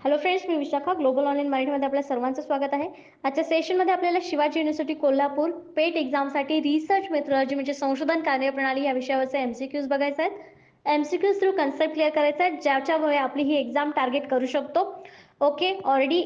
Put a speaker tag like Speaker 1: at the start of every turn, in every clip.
Speaker 1: Hello friends, मी Vishakha. Global online मराठीमध्ये आपल्या सर्वांचं स्वागत आहे. आजच्या सेशनमध्ये आपल्याला शिवाजी युनिव्हर्सिटी कोल्हापूर पेट एक्झामसाठी रिसर्च मेथोडॉलॉजी म्हणजे संशोधन कार्यप्रणाली या विषयावरचे एमसीक्यूज बघायचे आहेत. एमसीक्यूज थ्रू कन्सेप्ट क्लिअर करायचा आहे, ज्याच्यामुळे आपली ही एक्झाम टार्गेट करू शकतो. ओके, ऑलरेडी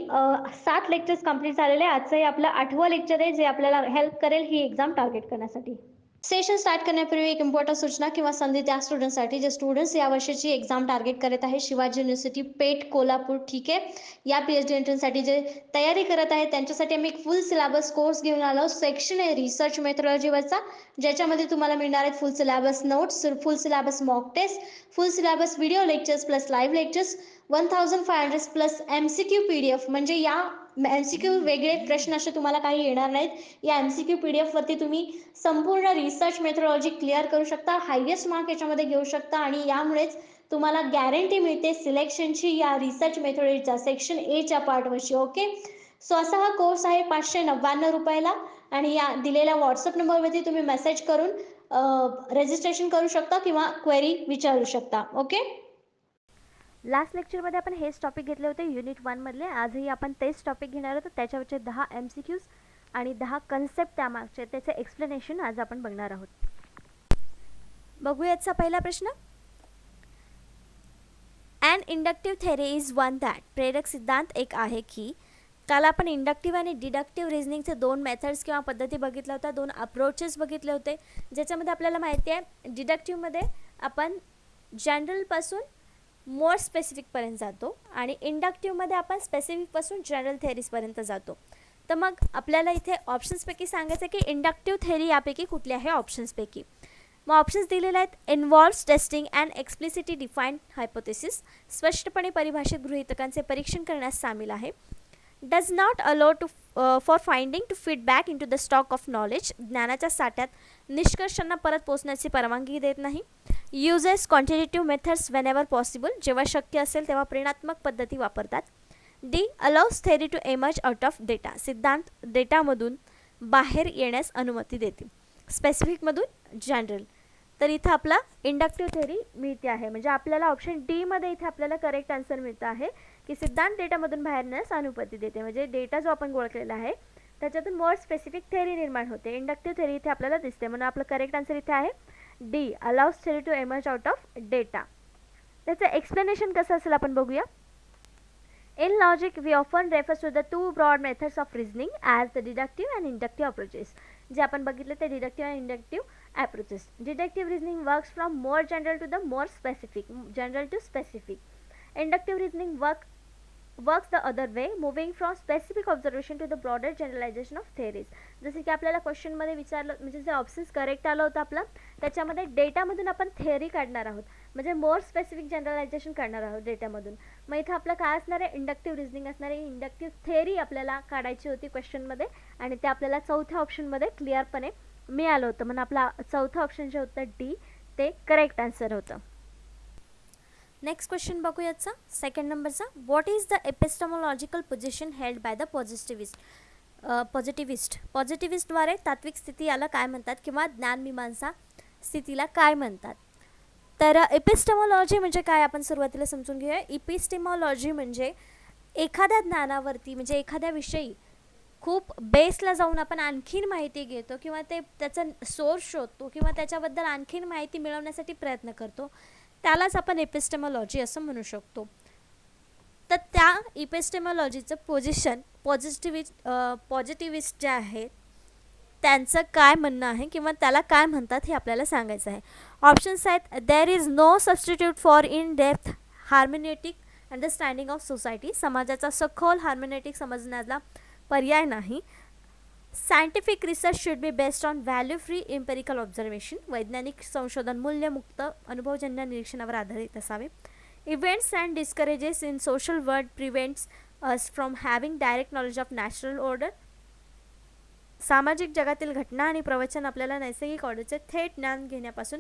Speaker 1: 7 लेक्चर्स कंप्लीट झालेले आहे. आजचं हे आपलं 8वं लेक्चर आहे, जे आपल्याला हेल्प करेल ही एक्झाम टार्गेट करण्यासाठी. सेशन स्टार्ट करण्यापूर्वी एक इम्पॉर्टंट सूचना किंवा संधी त्या स्टुडंटसाठी जे स्टुडंट्स या वर्षीची एक्झाम टार्गेट करत आहे शिवाजी युनिव्हर्सिटी पेट कोल्हापूर. ठीक आहे, या पीएचडी एंट्रन्ससाठी जे तयारी करत आहे त्यांच्यासाठी आम्ही एक फुल सिलेबस कोर्स घेऊन आलो. सेक्शन आहे रिसर्च मेथोडॉलॉजीवरचा, ज्याच्यामध्ये तुम्हाला मिळणार आहेत full syllabus notes, full syllabus mock test, full syllabus video lectures plus live lectures, 1500 plus MCQ PDF. म्हणजे या एमसीक्यू वेगळे प्रश्न असे तुम्हाला काही येणार नाहीत. या एमसीक्यू पीडीएफ वरती तुम्ही संपूर्ण रिसर्च मेथोडॉलॉजी क्लिअर करू शकता, हायेस्ट मार्क याच्यामध्ये घेऊ शकता आणि यामुळेच तुम्हाला गॅरंटी मिळते सिलेक्शनची या रिसर्च मेथोडॉलॉजीचा सेक्शन एच्या पार्टवरची. ओके, सो असा हा कोर्स आहे 599 रुपयाला आणि या दिलेल्या व्हॉट्सअप नंबरवरती तुम्ही मेसेज करून रजिस्ट्रेशन करू शकता किंवा क्वेरी विचारू शकता. ओके,
Speaker 2: लास्ट लेक्चरमध्ये आपण हेच टॉपिक घेतले होते युनिट 1 मधले. आजही आपण तेच टॉपिक घेणार आहोत. त्याच्यावरचे 10 एमसीक्यूज आणि 10 कन्सेप्ट त्यामागचे त्याचे एक्सप्लेनेशन आज आपण बघणार आहोत. बघूयाचा पहिला प्रश्न. And inductive theory is one that. प्रेरक सिद्धांत एक आहे की. काल आपण इंडक्टिव्ह आणि डिडक्टिव्ह रिझनिंगचे 2 मेथड्स किंवा पद्धती बघितल्या होत्या, 2 अप्रोचेस बघितले होते, ज्याच्यामध्ये आपल्याला माहिती आहे डिडक्टिव्हमध्ये आपण जनरलपासून मोर स्पेसिफिकपर्यंत जातो आणि इंडक्टिव्हमध्ये आपण स्पेसिफिकपासून जनरल थेअरीजपर्यंत जातो. तर मग आपल्याला इथे ऑप्शन्सपैकी सांगायचं आहे की इंडक्टिव्ह थेअरी यापैकी कुठली आहे ऑप्शन्सपैकी. मग ऑप्शन्स दिलेले आहेत. Involves testing and explicitly defined hypothesis. स्पष्टपणे परिभाषित गृहीतकांचे परीक्षण करण्यास सामील आहे. Does not allow to for finding to feedback into the stock of knowledge. ज्ञानाच्या साठ्यात निष्कर्षांना परत पोहोचण्याची परवानगी देत नाही. Uses quantitative methods whenever possible. जेव्हा शक्य असेल तेव्हा प्रेरणात्मक पद्धती वापरतात. D allows theory to emerge out of data. सिद्धांत डेटामधून बाहेर येण्यास अनुमती देते. स्पेसिफिकमधून जनरल. तर इथं आपला इंडक्टिव्ह थेअरी मिळते आहे. म्हणजे आपल्याला ऑप्शन डी मध्ये इथे आपल्याला करेक्ट आन्सर मिळतं आहे की सिद्धांत डेटामधून बाहेर येण्यास अनुमती देते. म्हणजे डेटा जो आपण गोळा केलेला आहे त्याच्यातून मोर स्पेसिफिक थेअरी निर्माण होते. इंडक्टिव्ह थेअरी इथे आपल्याला दिसते, म्हणून आपलं करेक्ट आन्सर इथे आहे D allows theory to emerge out of data. त्याचं एक्सप्लेनेशन कसं असेल आपण बघूया. In logic, we often refers to the two broad methods of reasoning as the deductive and inductive approaches. जे आपण बघितले ते deductive and inductive approaches. Deductive reasoning works from more general to the more specific, general to specific. Inductive reasoning works the other way, moving from specific observation to the broader generalization of theories. जसे की आपल्याला क्वेश्चनमध्ये विचारलं, म्हणजे जे options correct आलं होतं आपलं त्याच्यामध्ये डेटामधून आपण थेअरी काढणार आहोत, म्हणजे मोर स्पेसिफिक जनरलायझेशन करणार आहोत डेटामधून. मग इथं आपलं काय असणार आहे, इंडक्टिव्ह रिझनिंग असणार आहे. इंडक्टिव्ह थेअरी आपल्याला काढायची होती क्वेश्चनमध्ये आणि ते आपल्याला चौथ्या ऑप्शनमध्ये क्लिअरपणे मिळालं होतं, म्हणून आपला चौथा ऑप्शन जे होतं डी ते करेक्ट आन्सर होतं. नेक्स्ट क्वेश्चन बघूयाचा सेकंड नंबरचा. What is the epistemological position held by the पॉझिटिव्हिस्टद्वारे तात्विक स्थिती याला काय म्हणतात किंवा ज्ञानमीमांसा स्थितीला काय म्हणतात. तर एपिस्टेमॉलॉजी म्हणजे काय आपण सुरुवातीला समजून घेऊया. एपिस्टेमॉलॉजी म्हणजे एखाद्या ज्ञानावरती म्हणजे एखाद्या विषयी खूप बेसला जाऊन आपण आणखीन माहिती घेतो किंवा ते त्याचा सोर्स शोधतो किंवा त्याच्याबद्दल आणखीन माहिती मिळवण्यासाठी प्रयत्न करतो, त्यालाच आपण एपिस्टेमॉलॉजी असं म्हणू शकतो. तर त्या एपिस्टेमॉलॉजीचं पोझिशन पॉझिटिव्हिस्ट जे आहेत त्यांचं काय म्हणणं आहे किंवा त्याला काय म्हणतात हे आपल्याला सांगायचं आहे. ऑप्शन्स आहेत. There is no substitute for in depth hermeneutic understanding of society. समाजाचा सखोल हार्मोनेटिक समजण्याला पर्याय नाही. Scientific research should be based on value free empirical observation. वैज्ञानिक संशोधन मूल्यमुक्त अनुभवजन्य निरीक्षणावर आधारित असावे. Events and discourages in social world prevents us from having direct knowledge of natural order. सामाजिक जगातील घटना आणि प्रवचन आपल्याला नैसर्गिक ऑर्डरचे थेट ज्ञान घेण्यापासून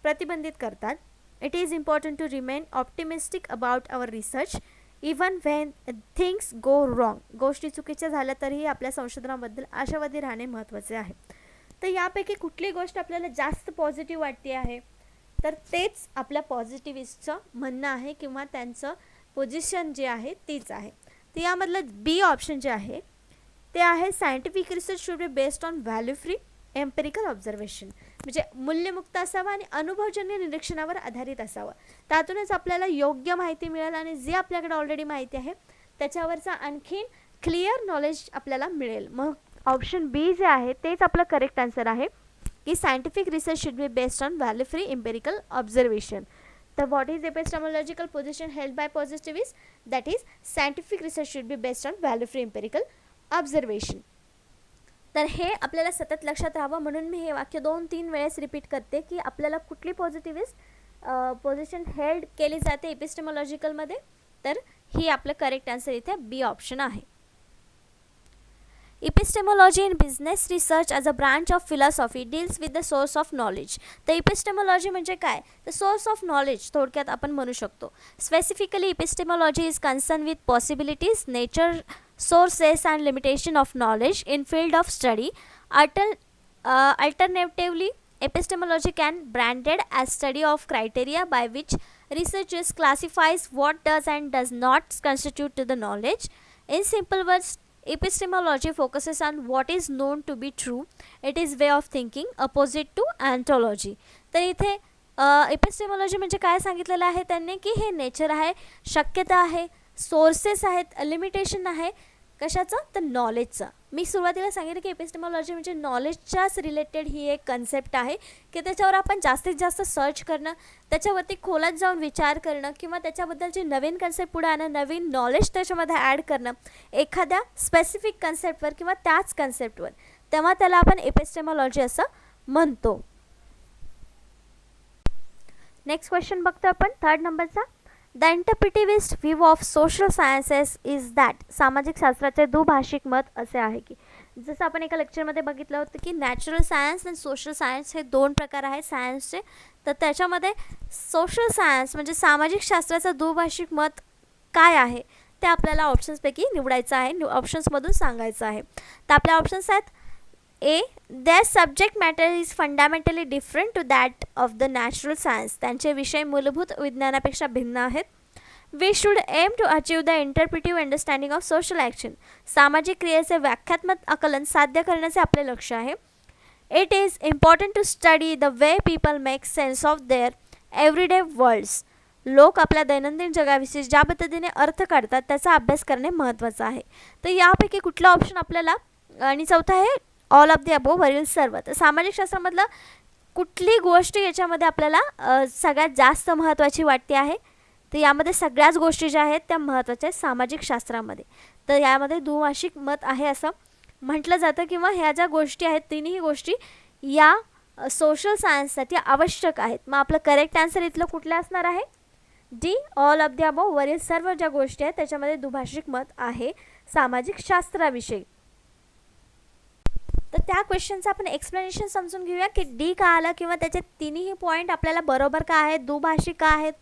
Speaker 2: प्रतिबंधित करतात. It is important to remain optimistic about our research even when things go wrong. गोष्टी चुकीच्या झाल्या तरीही आपल्या संशोधनाबद्दल आशावादी राहणे महत्त्वाचे आहे. तर यापैकी कुठली गोष्ट आपल्याला जास्त पॉझिटिव्ह वाटते आहे, तर तेच आपल्या पॉझिटिव्हिस्टचं म्हणणं आहे किंवा त्यांचं पोझिशन जी आहे तीच आहे. तर यामधलं बी ऑप्शन जे आहे ते आहे scientific research should be based on value free empirical observation, म्हणजे मूल्यमुक्त असावा आणि अनुभवजन्य निरीक्षणावर आधारित असावं. त्यातूनच आपल्याला योग्य माहिती मिळेल आणि जे आपल्याकडे ऑलरेडी माहिती आहे त्याच्यावरचा आणखीन क्लिअर नॉलेज आपल्याला मिळेल. मग ऑप्शन बी जे आहे तेच आपलं करेक्ट आन्सर आहे की scientific research should be based on value free empirical observation. तर what is epistemological position held by positivist? That is scientific research should be based on value free empirical observation. तर हे आपल्याला सतत लक्षात राहावं म्हणून मी हे वाक्य 2-3 वेळेस रिपीट करते की आपल्याला कुठली पॉझिटिव्हिस्ट पोझिशन हेल्ड केली जाते एपिस्टेमॉलॉजिकलमध्ये. तर ही आपलं करेक्ट आन्सर इथे बी ऑप्शन आहे. Epistemology in business research as a branch of philosophy deals with the source of knowledge. तर epistemology म्हणजे काय? The source of knowledge थोडक्यात आपण म्हणू शकतो. Specifically, epistemology is concerned with possibilities, nature, sources and limitation of knowledge in field of study. Alternatively, epistemology can branded as study of criteria by which researchers classifies what does and does not constitute to the knowledge. In simple words, epistemology focuses on what is known to be true. It is way of thinking opposite to ontology. तर इथे epistemology म्हणजे काय सांगितलेलं आहे त्यांनी की हे nature आहे, शक्यता आहे, सोर्सेस आहेत, लिमिटेशन आहे कशाचं? तर नॉलेजचं. मी सुरुवातीला सांगितलं की एपिस्टेमॉलॉजी म्हणजे नॉलेजच्याच रिलेटेड ही एक कन्सेप्ट आहे की त्याच्यावर आपण जास्तीत जास्त सर्च करणं, त्याच्यावरती खोलात जाऊन विचार करणं किंवा त्याच्याबद्दलची नवीन कन्सेप्ट पुढे आणणं, नवीन नॉलेज त्याच्यामध्ये ॲड करणं एखाद्या स्पेसिफिक कन्सेप्टवर किंवा त्याच कन्सेप्टवर, तेव्हा त्याला आपण एपिस्टेमॉलॉजी असं म्हणतो. नेक्स्ट क्वेश्चन बघतो आपण 3rd नंबरचा. The interpretivist view of social sciences is that. सामाजिक शास्त्राचे दुभाषिक मत असे आहे की जसं आपण एका लेक्चरमध्ये बघितलं होतं की नॅचरल सायन्स आणि सोशल सायन्स हे 2 प्रकार आहेत सायन्सचे. तर त्याच्यामध्ये सोशल सायन्स म्हणजे सामाजिक शास्त्राचं दुभाषिक मत काय आहे ते आपल्याला ऑप्शन्सपैकी निवडायचं आहे, ऑप्शन्समधून सांगायचं आहे. तर आपल्या ऑप्शन्स आहेत A, their subject matter is fundamentally different to that of the natural science. त्यांचे विषय मूलभूत विज्ञानापेक्षा भिन्न आहेत. We should aim to achieve the interpretive understanding of social action. सामाजिक क्रियेचे व्याख्यात्मक आकलन साध्य करण्याचे आपले लक्ष आहे. It is important to study the way people make sense of their everyday worlds. लोक आपल्या दैनंदिन जगाविषयी ज्या पद्धतीने अर्थ काढतात त्याचा अभ्यास करणे महत्त्वाचं आहे. तर यापैकी कुठला ऑप्शन आपल्याला, आणि चौथा आहे ऑल ऑफ द अबोव वरील सर्व. तर सामाजिक शास्त्रामधलं कुठली गोष्ट याच्यामध्ये आपल्याला सगळ्यात जास्त महत्त्वाची वाटते आहे? तर यामध्ये सगळ्याच गोष्टी ज्या आहेत त्या महत्त्वाच्या आहेत सामाजिक शास्त्रामध्ये. तर यामध्ये दुभाषिक मत आहे असं म्हटलं जातं किंवा ह्या ज्या गोष्टी आहेत तिन्ही गोष्टी या सोशल सायन्ससाठी आवश्यक आहेत. मग आपलं करेक्ट आन्सर इथलं कुठलं असणार आहे? D, all of the above वरील सर्व ज्या गोष्टी आहेत त्याच्यामध्ये दुभाषिक मत आहे सामाजिक शास्त्राविषयी. तर त्या क्वेश्चनचं आपण एक्सप्लेनेशन समजून घेऊया की डी का आलं किंवा त्याचे तिन्ही पॉईंट आपल्याला बरोबर का आहेत, दुभाषिक का आहेत.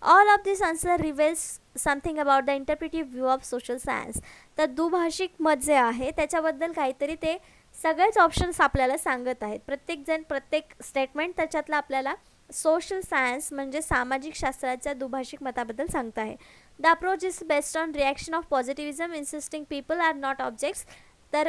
Speaker 2: All of this answer reveals something about the interpretive view of social science. तर दुभाषिक मत जे आहे त्याच्याबद्दल काहीतरी ते सगळेच ऑप्शन्स आपल्याला सांगत आहेत. प्रत्येकजण प्रत्येक स्टेटमेंट त्याच्यातलं आपल्याला सोशल सायन्स म्हणजे सामाजिक शास्त्राच्या दुभाषिक मताबद्दल सांगत आहे. The approach is based on reaction of positivism insisting people are not objects. तर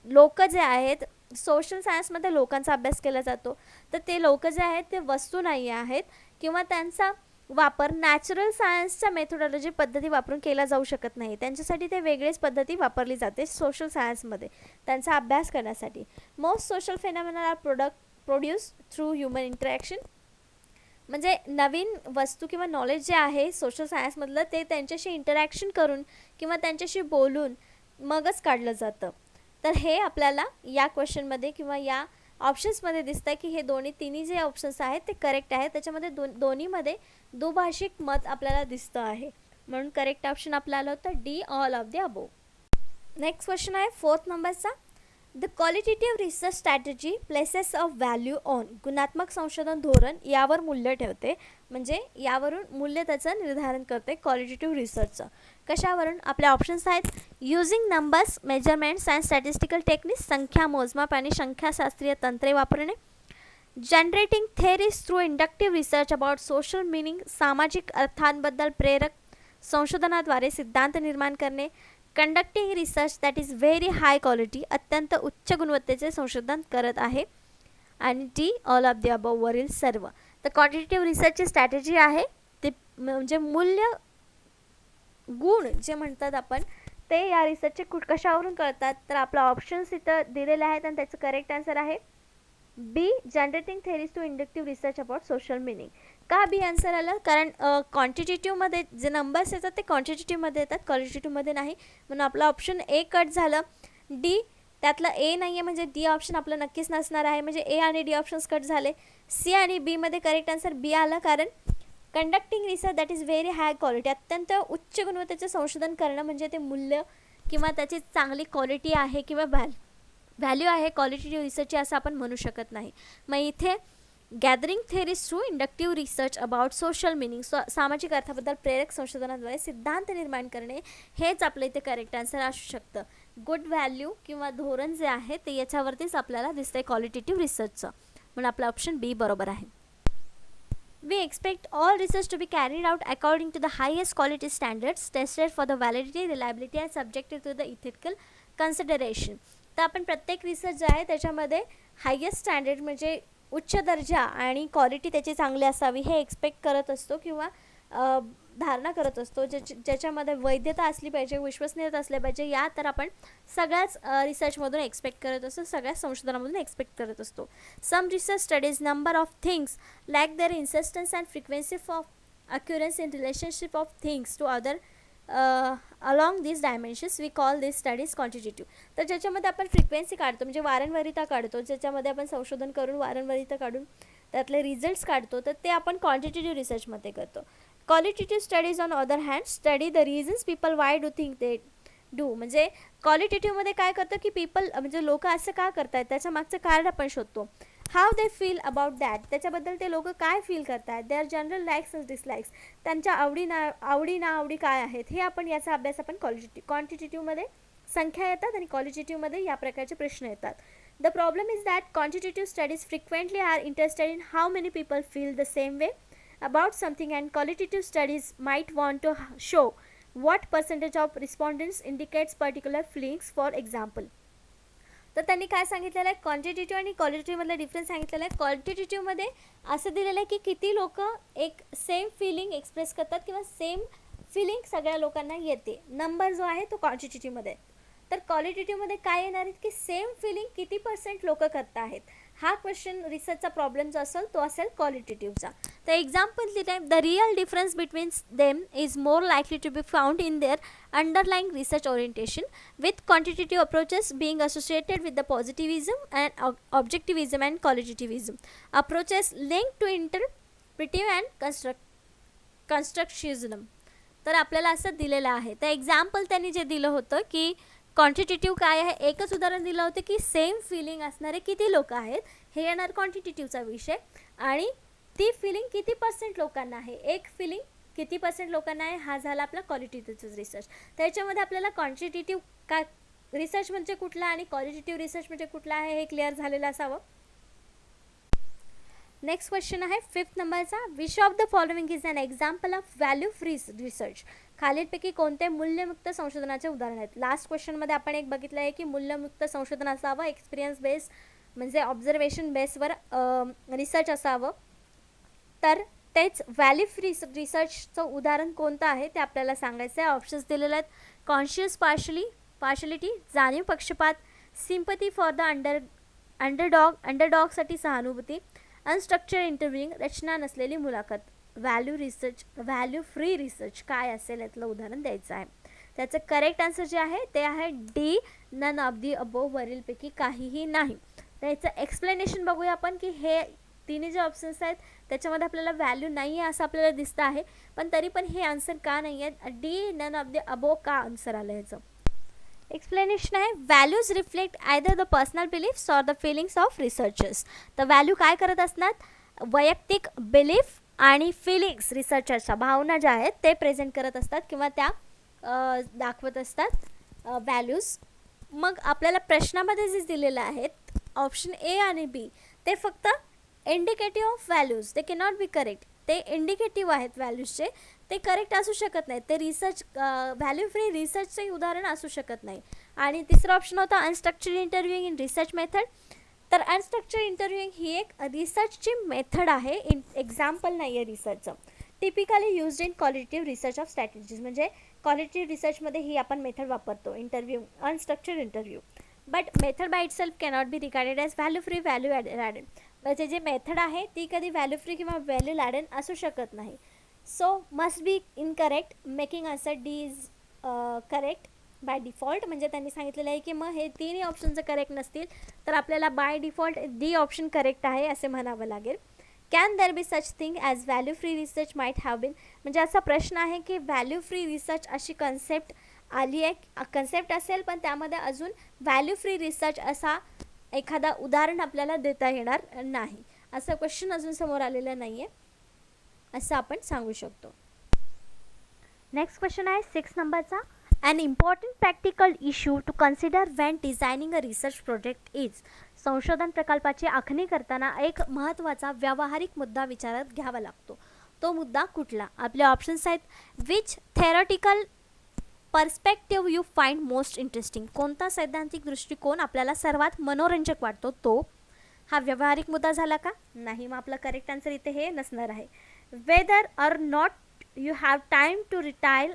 Speaker 2: लोक जे आहेत सोशल सायन्समध्ये लोकांचा अभ्यास केला जातो, तर ते लोक जे आहेत ते वस्तू नाही आहेत किंवा त्यांचा वापर नॅचरल सायन्सच्या मेथोडॉलॉजी पद्धती वापरून केला जाऊ शकत नाही. त्यांच्यासाठी ते वेगळीच पद्धती वापरली जाते सोशल सायन्समध्ये त्यांचा अभ्यास करण्यासाठी. Most social phenomena are produce through human interaction. म्हणजे नवीन वस्तू किंवा नॉलेज जे आहे सोशल सायन्समधलं ते त्यांच्याशी इंटरॅक्शन करून किंवा त्यांच्याशी बोलून मगच काढलं जातं. तर हे आपल्याला या क्वेश्चनमध्ये किंवा या ऑप्शन्समध्ये दिसतं आहे की हे तिन्ही जे ऑप्शन्स आहेत ते करेक्ट आहेत. त्याच्यामध्ये दोन्हीमध्ये दुभाषिक मत आपल्याला दिसतं आहे. म्हणून करेक्ट ऑप्शन आपल्याला आलं होतं D, all of the above. Next question आहे 4th नंबरचा. The qualitative research strategy places a value on. गुणात्मक संशोधन धोरण यावर मूल्य ठेवते, म्हणजे यावरून मूल्य त्याचं निर्धारण करते क्वालिटेटिव्ह रिसर्चचं. कशावरून? आपल्या ऑप्शन्स आहेत using numbers, measurements and statistical techniques. संख्या, मोजमाप आणि संख्याशास्त्रीय तंत्रे वापरणे. Generating theories through inductive research about social meaning. सामाजिक अर्थांबद्दल प्रेरक संशोधनाद्वारे सिद्धांत निर्माण करणे, conducting research that is very high quality, अत्यंत उच्च गुणवत्तेचे संशोधन करत आहे, आणि D all of the above वरील सर्व. तर क्वांटिटेटिव्ह रिसर्चची स्ट्रॅटेजी आहे ते म्हणजे मूल्य गुण जे म्हणतात आपण ते या रिसर्चचे कशावरून कळतात. तर आपला ऑप्शन्स इथं दिलेले आहेत आणि त्याचं करेक्ट आन्सर आहे B, generating theories to inductive research about social meaning. का बी आन्सर आलं, कारण क्वांटिटेटिव्हमध्ये जे नंबर्स येतात ते क्वांटिटेटिव्हमध्ये येतात, क्वालिटेटिव्हमध्ये नाही, म्हणून आपला ऑप्शन ए कट झालं. डी, त्यातलं ए नाही आहे म्हणजे डी ऑप्शन आपलं नक्कीच नसणार आहे, म्हणजे ए आणि डी ऑप्शन्स कट झाले. सी आणि बीमध्ये करेक्ट आन्सर बी आला, कारण conducting research that is very high quality, अत्यंत उच्च गुणवत्तेचे संशोधन करणं म्हणजे ते मूल्य किंवा त्याची चांगली क्वालिटी आहे किंवा व्हॅल्यू आहे क्वालिटेटिव्ह रिसर्चची असं आपण म्हणू शकत नाही. मग इथे gathering theories through inductive research about social meaning, सामाजिक अर्थाबद्दल प्रेरक संशोधनाद्वारे सिद्धांत निर्माण करणे, हेच आपलं इथे करेक्ट आन्सर असू शकतं. गुड व्हॅल्यू किंवा धोरण जे आहे ते याच्यावरतीच आपल्याला दिसतंय क्वालिटेटिव्ह रिसर्चचं, म्हणून आपला ऑप्शन बी बरोबर आहे. We expect all research to be carried out according to the highest quality standards, tested for the validity, reliability and subjected to the ethical consideration. तर आपण प्रत्येक रिसर्च जे आहे त्याच्यामध्ये हायेस्ट स्टँडर्ड म्हणजे उच्च दर्जा आणि क्वालिटी त्याची चांगली असावी हे एक्सपेक्ट करत असतो किंवा धारणा करत असतो, ज्याच्यामध्ये वैधता असली पाहिजे, विश्वसनीयता असली पाहिजे, या तर आपण सगळ्याच रिसर्चमधून एक्सपेक्ट करत असतो, सगळ्याच संशोधनामधून एक्सपेक्ट करत असतो. Some research studies number of things lack their insistence and frequency of occurrence in relationship of things to other along this dimensions we call this studies quantitative. तर ज्याच्यामध्ये आपण फ्रिक्वेन्सी काढतो म्हणजे वारंवारिता काढतो, ज्याच्यामध्ये आपण संशोधन करून वारंवारिता काढून त्यातले रिझल्ट्स काढतो, तर ते आपण क्वांटिटेटिव्ह रिसर्चमध्ये करतो. Qualitative studies on other hand study the reasons people why do think they do, म्हणजे क्वालिटेटिव्हमध्ये काय करतं की पीपल म्हणजे लोक असं का करतात त्याच्या मागचं कारण आपण शोधतो. How they feel about that, त्याच्याबद्दल ते लोक काय फील करतात. Their general likes and dislikes, त्यांच्या आवडी नावडी काय आहेत, हे आपण याचा अभ्यास आपण क्वांटिटेटिव्हमध्ये संख्या येतात आणि क्वालिटेटिव्हमध्ये या प्रकारचे प्रश्न येतात. The problem is that quantitative studies frequently are interested in how many people feel the same way about something, and qualitative studies might want to show what percentage of respondents indicates particular feelings. For example, तर त्यांनी काय सांगितलेलं आहे, quantitative आणि क्वालिटेटिव्हमधला difference सांगितलेला आहे. क्वालिटेटिव्हमध्ये असं दिलेलं आहे की किती लोक एक सेम फिलिंग एक्सप्रेस करतात किंवा सेम फिलिंग सगळ्या लोकांना येते, नंबर जो आहे तो क्वांटिटेटिव्हमध्ये. तर क्वालिटेटिव्हमध्ये काय येणार आहे की सेम फिलिंग किती % लोक करत आहेत, हा क्वेश्चन रिसर्चचा प्रॉब्लेम जो असेल तो असेल क्वालिटेटिव्हचा. तर एक्झाम्पल दिलं आहे, the real difference between them is more likely to be found in their underlying research orientation with quantitative approaches being associated with the positivism and objectivism and qualitativism approaches link to interpretive and constructivism. तर आपल्याला असं दिलेलं आहे. तर example त्यांनी जे दिलं होतं की क्वांटिटेटिव्ह काय आहे, एकच उदाहरण दिलं होतं की सेम फिलिंग असणारे किती लोक आहेत, हे येणार क्वांटिटेटिव्हचा विषय, आणि ती फिलिंग किती % लोकांना आहे, एक फिलिंग किती % लोकांना आहे, हा झाला आपला क्वालिटेटिव्ह रिसर्च. त्याच्यामध्ये आपल्याला क्वांटिटेटिव्ह काय रिसर्च म्हणजे कुठला आणि क्वालिटेटिव्ह रिसर्च म्हणजे कुठला आहे हे क्लिअर झालेलं असावं. नेक्स्ट क्वेश्चन आहे 5th नंबरचा, which of the following is an example of value free research. खालीलपैकी कोणते मूल्यमुक्त संशोधनाचे उदाहरण आहेत. लास्ट क्वेश्चनमध्ये आपण एक बघितलं आहे की मूल्यमुक्त संशोधन असावं, एक्सपिरियन्स बेस म्हणजे ऑब्झर्वेशन बेसवर रिसर्च असावं. तर तेच व्हॅल्यू फ्री रिसर्चचं उदाहरण कोणतं आहे ते आपल्याला सांगायचं आहे. ऑप्शन्स दिलेले आहेत, कॉन्शियस पार्शलिटी, जाणीव पक्षपात, सिम्पथी फॉर द अंडरडॉगसाठी सहानुभूती, अनस्ट्रक्चर्ड इंटरव्ह्यूइंग, रचना नसलेली मुलाखत. व्हॅल्यू फ्री रिसर्च काय असेल यातलं उदाहरण द्यायचं आहे. त्याचं करेक्ट आन्सर जे आहे ते आहे D, none of the above वरीलपैकी काहीही नाही. त्याचं एक्सप्लेनेशन बघूया आपण की हे तिन्ही जे ऑप्शन्स आहेत त्याच्यामध्ये आपल्याला व्हॅल्यू नाही आहे असं आपल्याला दिसतं आहे, पण तरी पण हे आन्सर का नाही आहे, D none of the above का आन्सर आलं याचं. एक्सप्लेनेशन आहे, values reflect either the personal beliefs or the feelings of researchers. तर व्हॅल्यू काय करत असणार, वैयक्तिक बिलीफ आणि फिलिंग्स, रिसर्चर्सच्या भावना ज्या आहेत ते प्रेझेंट करत असतात किंवा त्या दाखवत असतात व्हॅल्यूज. मग आपल्याला प्रश्नामध्ये जे दिलेलं आहेत ऑप्शन ए आणि बी ते फक्त इंडिकेटिव्ह ऑफ व्हॅल्यूज, ते कॅनॉट बी करेक्ट, ते इंडिकेटिव्ह आहेत व्हॅल्यूजचे, ते करेक्ट असू शकत नाही. ते रिसर्च व्हॅल्यू फ्री रिसर्चचंही उदाहरण असू शकत नाही. आणि तिसरा ऑप्शन होता unstructured interviewing in research method. तर अनस्ट्रक्चर्ड इंटरव्ह्यूइंग ही एक रिसर्चची मेथड आहे, एक्झाम्पल नाही आहे रिसर्चचं. Typically used in qualitative research of strategies, म्हणजे क्वालिटेटिव्ह रिसर्चमध्ये ही आपण मेथड वापरतो, interview unstructured interview. But method by itself cannot be regarded as value free value added. म्हणजे जे मेथड आहे ती कधी व्हॅल्यू फ्री किंवा व्हॅल्यू ॲडेड असू शकत नाही. So must be incorrect, making answer D is correct by default. म्हणजे त्यांनी सांगितलेलं आहे की मग हे तिन्ही ऑप्शन जर करेक्ट नसतील तर आपल्याला by default D option correct आहे असे म्हणावं लागेल. Can there be such thing as value free research might have been. म्हणजे असा प्रश्न आहे की व्हॅल्यू फ्री रिसर्च अशी कन्सेप्ट आली आहे, कन्सेप्ट असेल पण त्यामध्ये अजून व्हॅल्यू फ्री रिसर्च असा एखादा उदाहरण आपल्याला देता येणार नाही. असं क्वेश्चन अजून समोर आलेलं नाही आहे असं आपण सांगू शकतो. नेक्स्ट क्वेश्चन आहे 6 नंबरचा. An important practical issue to consider when designing a research project is. संशोधन प्रकल्पाची आखणी करताना एक महत्त्वाचा व्यावहारिक मुद्दा विचारात घ्यावा लागतो. तो मुद्दा कुठला? आपले ऑप्शन्स आहेत. Which theoretical perspective you find most interesting. कोणता सैद्धांतिक दृष्टिकोन आपल्याला सर्वात मनोरंजक वाटतो तो. हा व्यावहारिक मुद्दा झाला का? नाही. मग आपला करेक्ट आन्सर इथे हे नसणार आहे. Whether or not you have time to retire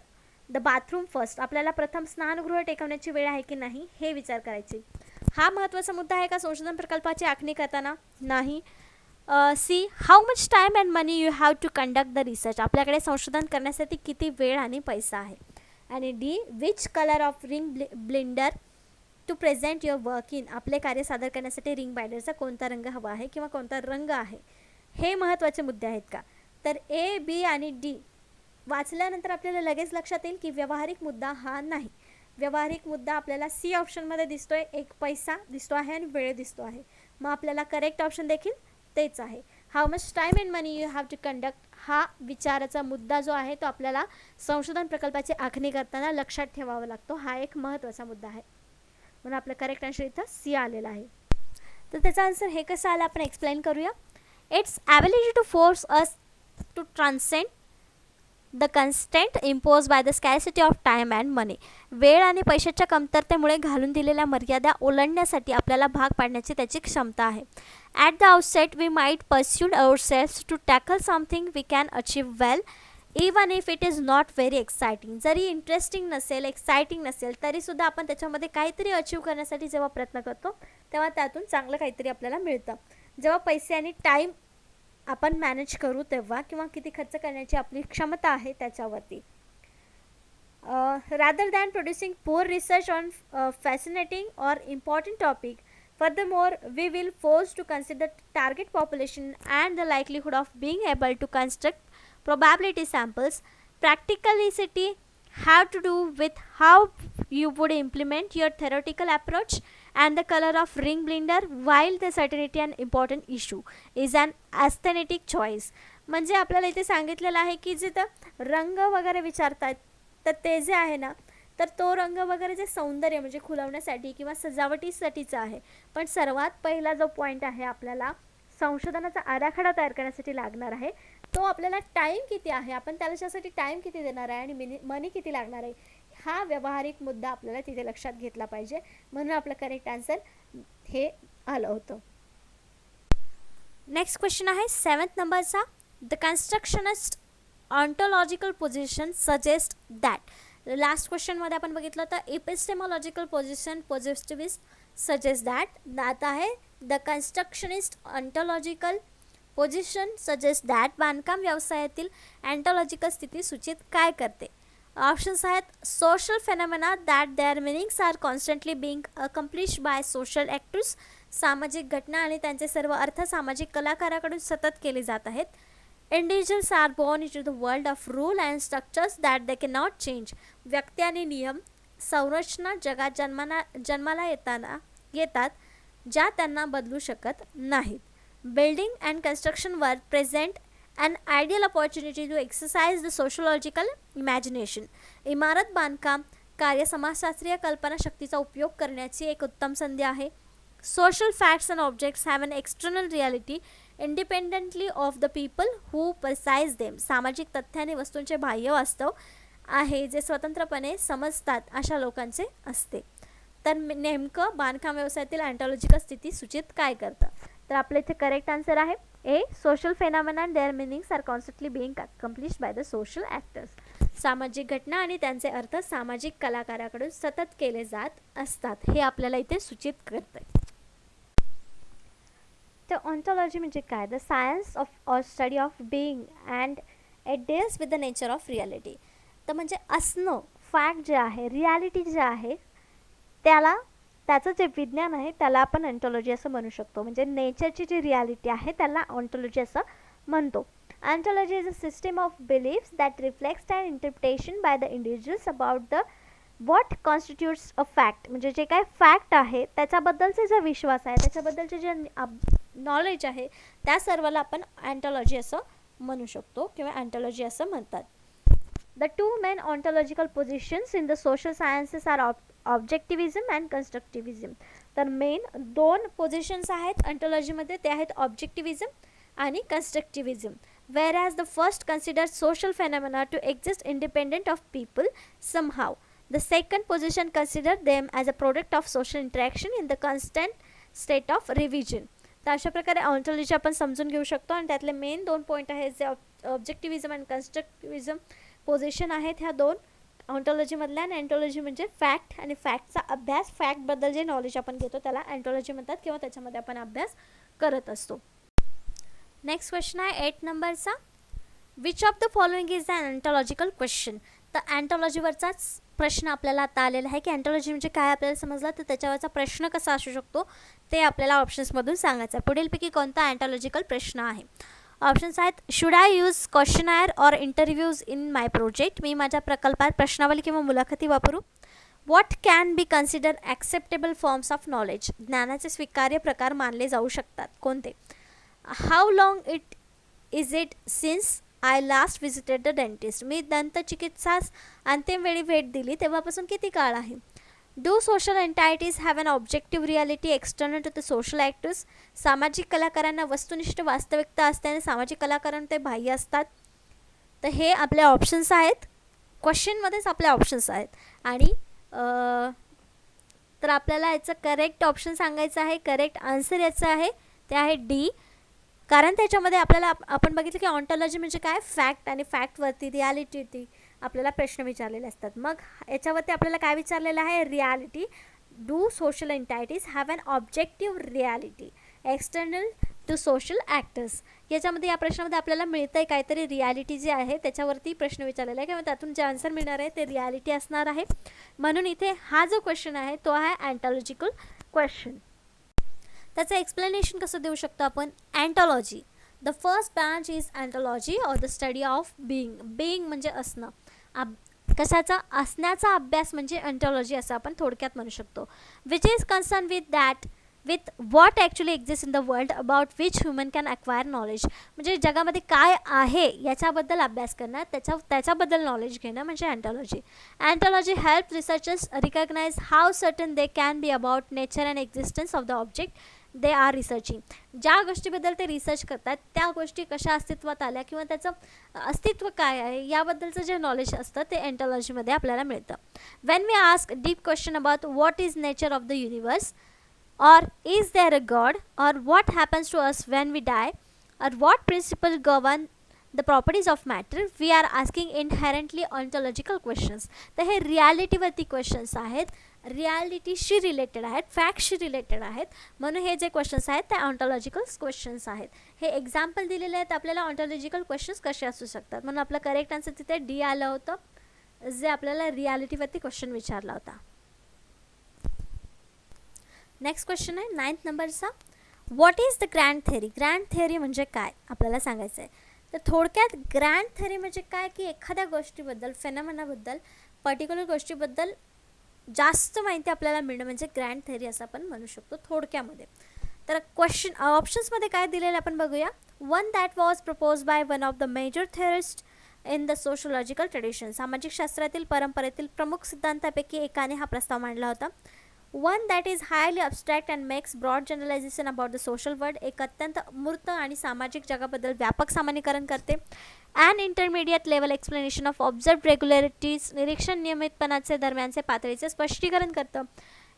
Speaker 2: the bathroom first. आपल्याला प्रथम स्नानगृह टेकवण्याची वेळ आहे की नाही हे विचार करायचे. हा महत्त्वाचा मुद्दा आहे का संशोधन प्रकल्पाची आखणी करताना? नाही. See how much time and money you have to conduct the research. आपल्याकडे संशोधन करण्यासाठी किती वेळ आणि पैसा आहे. आणि D which colour of ring binder to present your work in. आपले कार्य सादर करण्यासाठी रिंग बाइंडरचा कोणता रंग हवा आहे किंवा कोणता रंग आहे हे महत्त्वाचे मुद्दे आहेत का? तर ए, बी आणि डी वाचल्यानंतर आपल्याला लगेच लक्षात येईल की व्यावहारिक मुद्दा हा नाही. व्यावहारिक मुद्दा आपल्याला सी ऑप्शनमध्ये दिसतोय. एक पैसा दिसतो आहे आणि वेळ दिसतो आहे. मग आपल्याला करेक्ट ऑप्शन देखील तेच आहे. How much time and money you have to conduct हा विचाराचा मुद्दा जो आहे तो आपल्याला संशोधन प्रकल्पाची आखणी करताना लक्षात ठेवावा लागतो. हा एक महत्त्वाचा मुद्दा आहे. म्हणून आपलं करेक्ट आन्सर इथं सी आलेला आहे. तर त्याचा आन्सर हे कसं आलं आपण एक्सप्लेन करूया. It's ability to force us to transcend the constant impose by the scarcity of time and money. वेळ आणि पैशाच्या कमतरतेमुळे घालून दिलेल्या मर्यादा ओलांडण्यासाठी आपल्याला भाग पाडण्याची त्याची क्षमता आहे. At the outset we might persuade ourselves to tackle something we can achieve well even if it is not very exciting. जरी इंटरेस्टिंग नसेल, एक्साइटिंग नसेल तरीसुद्धा आपण त्याच्यामध्ये काहीतरी अचीव करण्यासाठी जेव्हा प्रयत्न करतो तेव्हा त्यातून चांगलं काहीतरी आपल्याला मिळतं. जेव्हा पैसे आणि टाईम आपण मॅनेज करू तेव्हा, किंवा किती खर्च करण्याची आपली क्षमता आहे त्याच्यावरती. Rather than producing poor research on fascinating or important topic. Furthermore, we will force to consider target population and the likelihood of being able to construct probability samples. Practicality have to do with how you would implement your theoretical approach and the color of ring blender, while the certainty and important issue is an aesthetic choice. म्हणजे आपल्याला इथे सांगितलेलं आहे की जिथं रंग वगैरे विचारतात तर ते जे आहे ना, तर तो रंग वगैरे जे सौंदर्य म्हणजे खुलवण्यासाठी किंवा सजावटीसाठीचा आहे. पण सर्वात पहिला जो पॉईंट आहे आपल्याला संशोधनाचा आराखडा तयार करण्यासाठी लागणार आहे तो आपल्याला टाईम किती आहे, आपण त्याच्यासाठी टाईम किती देणार आहे आणि मनी किती लागणार आहे, हा व्यावहारिक मुद्दा आपल्याला तिथे लक्षात घेतला पाहिजे. म्हणून आपलं करेक्ट आन्सर हे आलं होतं. नेक्स्ट क्वेश्चन आहे 7th नंबरचा. The constructionist ontological position suggest that. Last क्वेश्चनमध्ये आपण बघितलं तर epistemological position positivist suggest that. आता आहे the constructionist ontological position suggest that. बांधकाम व्यवसायातील अँटॉलॉजिकल स्थिती सूचित काय करते? ऑप्शन्स आहेत. Social phenomena that their meanings are constantly being accomplish by social actors. सामाजिक घटना आणि त्यांचे सर्व अर्थ सामाजिक कलाकाराकडून सतत केले जात आहेत. Individuals are born into the world of rule and structures that they cannot change. व्यक्ती आणि नियम संरचना जगात जन्माला येतात ज्या त्यांना बदलू शकत नाहीत. Building and construction work present an ideal opportunity to exercise the sociological imagination. इमारत बांधकाम कार्य समाजशास्त्रीय कल्पनाशक्तीचा उपयोग करण्याची एक उत्तम संधी आहे. Social facts and objects have an external reality independently of the people who perceive them. सामाजिक तथ्य आणि वस्तूंचे बाह्य वास्तव आहे जे स्वतंत्रपणे समजतात अशा लोकांचे असते. तर नेमकं बांधकाम व्यवसायातील अँटॉलॉजिकल स्थिती सूचित काय करतं? तर आपल्या इथे करेक्ट आन्सर आहे A. Social phenomena and their meanings are constantly being accomplished by the social actors. सामाजिक घटना आणि त्यांचे अर्थ सामाजिक कलाकाराकडून सतत केले जात असतात, हे आपल्याला इथे सूचित करते. तर ऑन्टॉलॉजी म्हणजे काय? The science of or study of being and it deals with the nature of reality. तर म्हणजे असणं, फॅक्ट जे आहे, रियालिटी जे आहे, त्याचं जे विज्ञान आहे त्याला आपण ऑन्टॉलॉजी असं म्हणू शकतो. म्हणजे नेचरची जी रियालिटी आहे त्याला ऑन्टॉलॉजी असं म्हणतो. Ontology is a system of beliefs that reflects and interpretation by the individuals about the what constitutes a fact. म्हणजे जे काय फॅक्ट आहे त्याच्याबद्दलचे जे विश्वास आहे, त्याच्याबद्दलचे जे नॉलेज आहे, त्या सर्वाला आपण ऑन्टॉलॉजी असं म्हणू शकतो किंवा ऑन्टॉलॉजी असं म्हणतात. The two main ontological positions in the social sciences are objectivism and constructivism. तर मेन दोन पोझिशन्स आहेत ऑन्टॉलॉजीमध्ये, ते आहेत ऑब्जेक्टिव्हिझम आणि कन्स्ट्रक्टिव्हिझम. whereas the first considers social phenomena to exist independent of people somehow. The second position considers them as a product of social interaction in the constant state of revision. तर अशा प्रकारे ऑन्टॉलॉजी आपण समजून घेऊ शकतो आणि त्यातले मेन दोन पॉईंट आहेत जे ऑब्जेक्टिव्हिझम आणि कन्स्ट्रक्टिव्हिझम पोझिशन आहेत ह्या दोन ऑन्टॉलॉजीमधल्या. आणि अँटॉलॉजी म्हणजे फॅक्ट आणि फॅक्टचा अभ्यास, फॅक्टबद्दल जे नॉलेज आपण घेतो त्याला अँटॉलॉजी म्हणतात किंवा त्याच्यामध्ये आपण अभ्यास करत असतो. नेक्स्ट क्वेश्चन आहे 8 नंबरचा. Which of the following is an ontological question. तर अँटॉलॉजीवरचाच प्रश्न आपल्याला आता आलेला आहे की अँटॉलॉजी म्हणजे काय आपल्याला समजलं, तर त्याच्यावरचा प्रश्न कसा असू शकतो ते आपल्याला ऑप्शन्समधून सांगायचं आहे. पुढीलपैकी कोणता अँटॉलॉजिकल प्रश्न आहे? ऑप्शन्स आहेत should I use questionnaire or interviews in my project. मी माझ्या प्रकल्पात प्रश्नावली किंवा मुलाखती वापरू. What can be consider acceptable forms of knowledge. ज्ञानाचे स्वीकार्य प्रकार मानले जाऊ शकतात कोणते? How long is it since I last visited the dentist. मी दंतचिकित्सास अंतिम वेळी भेट दिली तेव्हापासून किती काळ आहे? Do social entities have an objective reality external to the social actors. सामाजिक कलाकारांना वस्तुनिष्ठ वास्तविकता असते आणि सामाजिक कलाकारांना ते बाह्य असतात. तर हे आपले ऑप्शन्स आहेत, क्वेश्चनमध्येच आपले ऑप्शन्स आहेत. आणि तर आपल्याला याचं करेक्ट ऑप्शन सांगायचं आहे. करेक्ट आन्सर याचं आहे ते आहे डी. कारण त्याच्यामध्ये आपल्याला आपण बघितलं की ऑन्टॉलॉजी म्हणजे काय, फॅक्ट, आणि फॅक्टवरती रियालिटी आपल्याला प्रश्न विचारलेले असतात. मग याच्यावरती आपल्याला काय विचारलेलं आहे? Reality. Do social entities have an objective reality external to social actors. याच्यामध्ये या प्रश्नामध्ये आपल्याला मिळतं आहे काहीतरी रियालिटी जे आहे त्याच्यावरती प्रश्न विचारलेला आहे किंवा त्यातून जे आन्सर मिळणार आहे ते रियालिटी असणार आहे. म्हणून इथे हा जो क्वेश्चन आहे तो आहे अँटॉलॉजिकल क्वेश्चन. त्याचं एक्सप्लेनेशन कसं देऊ शकतो आपण? Ontology the first branch is ontology or the study of being. Being म्हणजे असणं, कशाचा? असण्याचा अभ्यास म्हणजे अँटॉलॉजी असं आपण थोडक्यात म्हणू शकतो. Which is concern with what actually exist in the world about which human can acquire knowledge. म्हणजे जगामध्ये काय आहे याच्याबद्दल अभ्यास करणं, त्याच्याबद्दल नॉलेज घेणं म्हणजे ontology. Ontology help researchers recognise how certain they can be about nature and existence of the object they are researching. ज्या गोष्टीबद्दल ते रिसर्च करतात त्या गोष्टी कशा अस्तित्वात आल्या किंवा त्याचं अस्तित्व काय आहे याबद्दलचं जे नॉलेज असतं ते अँटॉलॉजीमध्ये आपल्याला मिळतं. When we ask deep question about what is nature of the universe, or is there a god, or what happens to us when we die, or what principle govern the properties of matter, we are asking inherently ontological questions. तर हे रियालिटीवरती questions आहेत, रियालिटीशी related आहेत, फॅक्टशी related आहेत. म्हणून हे जे questions आहेत ते ऑन्टॉलॉजिकल क्वेश्चन्स आहेत. हे एक्झाम्पल दिलेले आहेत आपल्याला ऑन्टॉलॉजिकल क्वेश्चन्स कसे असू शकतात. म्हणून आपलं करेक्ट आन्सर तिथे डी आलं होतं जे आपल्याला रियालिटीवरती क्वेश्चन विचारला होता. नेक्स्ट क्वेश्चन आहे 9th नंबरचा. What is the grand theory. Grand theory म्हणजे काय आपल्याला सांगायचं आहे. तर थोडक्यात ग्रँड थेअरी म्हणजे काय की एखाद्या गोष्टीबद्दल, फेनॉमेनाबद्दल, पर्टिक्युलर गोष्टीबद्दल जास्त माहिती आपल्याला मिळणं म्हणजे ग्रँड थेअरी असं आपण म्हणू शकतो थोडक्यामध्ये. तर क्वेश्चन ऑप्शन्समध्ये काय दिलेलं आपण बघूया. One that was propose by one of the major theorist in the sociological tradition. सामाजिक शास्त्रातील परंपरेतील प्रमुख सिद्धांतापैकी एकाने हा प्रस्ताव मांडला होता. One that is highly abstract and makes broad generalisation about the social world. एक अत्यंत मूर्त आणि सामाजिक जगाबद्दल व्यापक सामान्यीकरण करते. And intermediate level explanation of observe regularities. निरीक्षण नियमितपणाचे दरम्यानचे पातळीचे स्पष्टीकरण करतं.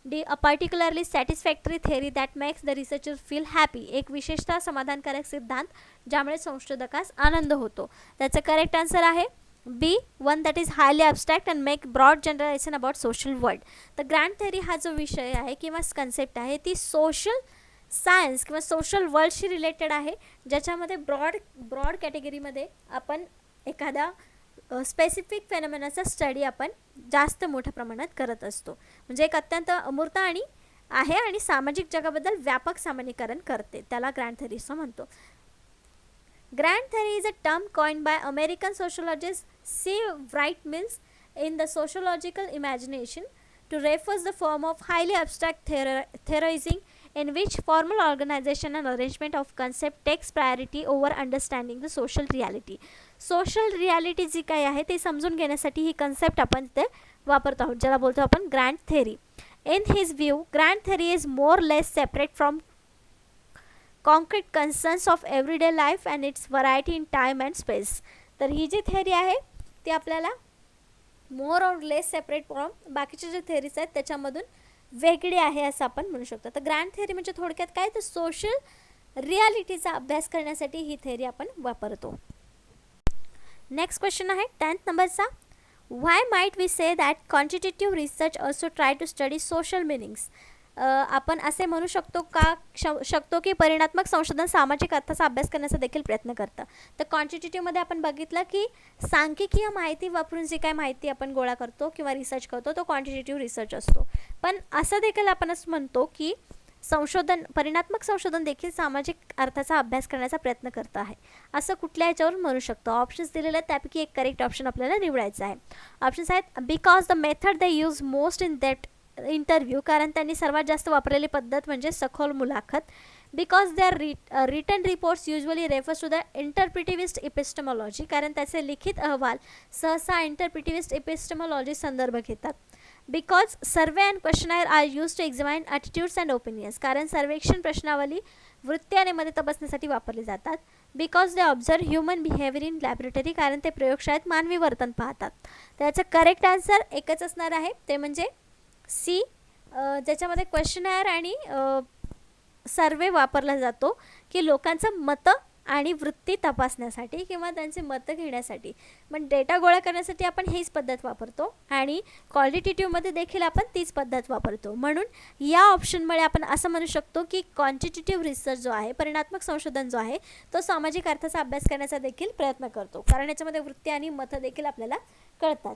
Speaker 2: D a particularly satisfactory theory that makes the researcher feel happy. एक विशेषतः समाधानकारक सिद्धांत ज्यामुळे संशोधकास आनंद होतो. त्याचं करेक्ट आन्सर आहे B, one that is highly abstract and make broad generalisation about social world. तर ग्रँड थेअरी हा जो विषय आहे किंवा कन्सेप्ट आहे ती सोशल सायन्स किंवा सोशल वर्ल्डशी रिलेटेड आहे, ज्याच्यामध्ये ब्रॉड कॅटेगरीमध्ये आपण एखादा स्पेसिफिक फेनॉमेनाचा स्टडी आपण जास्त मोठ्या प्रमाणात करत असतो. म्हणजे एक अत्यंत अमूर्त आणि आहे आणि सामाजिक जगाबद्दल व्यापक सामान्यीकरण करते, त्याला ग्रँड थेअरी असं म्हणतो. Grand theory is a term coined by American sociologist C. Wright Mills in the sociological imagination to refer the form of highly abstract theorizing in which formal organization and arrangement of concept takes priority over understanding the social reality. Social reality जी काही आहे ते समजून घेण्यासाठी ही concept आपण ते वापरतो आहोत, ज्याला बोलतो आपण grand theory. In his view, grand theory is more or less separate from concrete concerns of everyday life and its variety in time and space. तर ही जी थेअरी आहे ती आपल्याला मोर और लेस सेपरेट फ्रॉम बाकीचे जे थेअरीज आहेत त्याच्यामधून वेगळी आहे असं आपण म्हणू शकतो. तर ग्रँड थेअरी म्हणजे थोडक्यात काय, तर सोशल रियालिटीचा अभ्यास करण्यासाठी ही थेअरी आपण वापरतो. नेक्स्ट क्वेश्चन आहे 10th नंबरचा. Why might we say that quantitative research also try to study social meanings. आपण असे म्हणू शकतो की परिणात्मक संशोधन सामाजिक अर्थाचा अभ्यास करण्याचा देखील प्रयत्न करतं. तर क्वांटिटेटिव्हमध्ये आपण बघितलं की सांख्यिकीय माहिती वापरून जी काय माहिती आपण गोळा करतो किंवा रिसर्च करतो तो क्वांटिटेटिव्ह रिसर्च असतो. पण असं देखील आपण असं म्हणतो की परिणात्मक संशोधन देखील सामाजिक अर्थाचा अभ्यास करण्याचा प्रयत्न करत आहे. असं कुठल्या याच्यावर म्हणू शकतो. ऑप्शन्स दिलेले आहेत, त्यापैकी एक करेक्ट ऑप्शन आपल्याला निवडायचं आहे. ऑप्शन्स आहेत because the method they use most in that interview, कारण त्यांनी सर्वात जास्त वापरलेली पद्धत म्हणजे सखोल मुलाखत. Because their written reports usually refers to the interpretivist epistemology, कारण त्याचे लिखित अहवाल सहसा इंटरप्रिटिव्हिस्ट इपिस्टेमॉलॉजी संदर्भ घेतात. Because survey and questionnaire are use to examine attitudes and opinions, कारण सर्वेक्षण प्रश्नावली वृत्ती आणि मते तपासण्यासाठी वापरली जातात. Because they observe human behaviour in laboratory, कारण ते प्रयोगशाळेत मानवी वर्तन पाहतात. त्याचं करेक्ट आन्सर एकच असणार आहे, ते म्हणजे सी, ज्याच्यामध्ये क्वेश्चनायर आणि सर्वे वापरला जातो की लोकांचं मतं आणि वृत्ती तपासण्यासाठी किंवा त्यांचे मतं घेण्यासाठी. पण डेटा गोळा करण्यासाठी आपण हीच पद्धत वापरतो आणि क्वालिटेटिव्हमध्ये देखील आपण तीच पद्धत वापरतो. म्हणून या ऑप्शनमुळे आपण असं म्हणू शकतो की क्वांटिटेटिव्ह रिसर्च जो आहे, परिणात्मक संशोधन जो आहे, तो सामाजिक अर्थाचा अभ्यास करण्याचा देखील प्रयत्न करतो, कारण याच्यामध्ये वृत्ती आणि मतं देखील आपल्याला कळतात.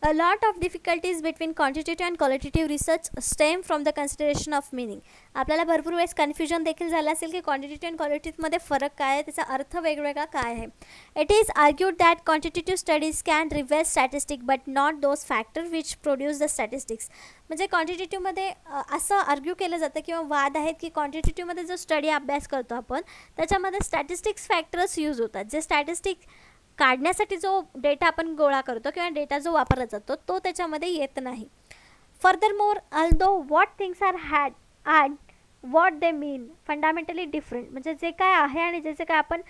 Speaker 2: A lot of difficulties between quantitative and qualitative research stem from the consideration of meaning. आपल्याला भरपूर वेळेस कन्फ्युजन देखील झालं असेल की क्वांटिटेटिव्ह आणि क्वालिटेटिव्हमध्ये फरक काय आहे, त्याचा अर्थ वेगवेगळा काय आहे. It is argued that quantitative studies can reveal statistic but not those factor which produce the statistics. म्हणजे क्वांटिटेटिव्हमध्ये असं आर्ग्यू केलं जातं किंवा वाद आहेत की क्वांटिटेटिव्हमध्ये जो स्टडी अभ्यास करतो आपण त्याच्यामध्ये स्टॅटिस्टिक्स फॅक्टर्स यूज होतात. जे स्टॅटिस्टिक काढण्यासाठी जो डेटा आपण गोळा करतो किंवा डेटा जो वापरला जातो तो त्याच्यामध्ये येत नाही. Furthermore although what things are and what they mean fundamentally different, म्हणजे जे काय आहे आणि ज्याचे काय आपण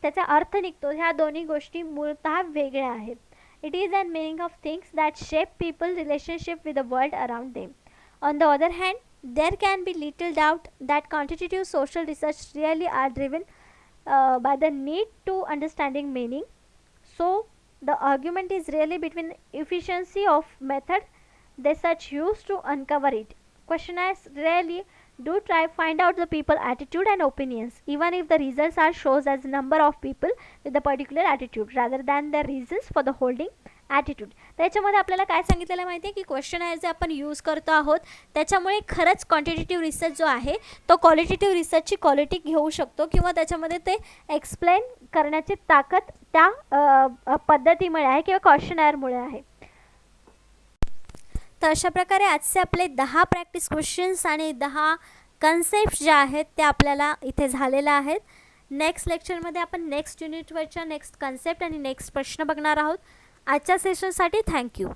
Speaker 2: त्याचा अर्थ निघतो ह्या दोन्ही गोष्टी मूळतः वेगळ्या आहेत. It is and meaning of things that shape people relationship with the world around them. On the other hand there can be little doubt that quantitative social research really are driven by the need to understanding meaning. So the argument is really between efficiency of method they such use to uncover it. Questionnaires really do try find out the people attitude and opinions, even if the results are shows as number of people with a particular attitude rather than their reasons for the holding attitude. त्याच्यामध्ये आपल्याला काय सांगितलेलं माहिती आहे की questionnaire जे आपण use करतो आहोत त्याच्यामुळे खरंच क्वांटिटेटिव्ह रिसर्च जो आहे तो क्वालिटेटिव्ह रिसर्चची क्वालिटी घेऊ शकतो किंवा त्याच्यामध्ये ते एक्सप्लेन करण्याची ताकद त्या पद्धतीमुळे आहे किंवा क्वेश्चनायरमुळे आहे. तर अशा प्रकारे आजचे आपले 10 प्रॅक्टिस क्वेश्चन्स आणि 10 कन्सेप्ट जे आहेत ते आपल्याला इथे झालेले आहेत. नेक्स्ट लेक्चरमध्ये आपण नेक्स्ट युनिटवरच्या नेक्स्ट कन्सेप्ट आणि नेक्स्ट प्रश्न बघणार आहोत. आजच्या सेशनसाठी थँक्यू.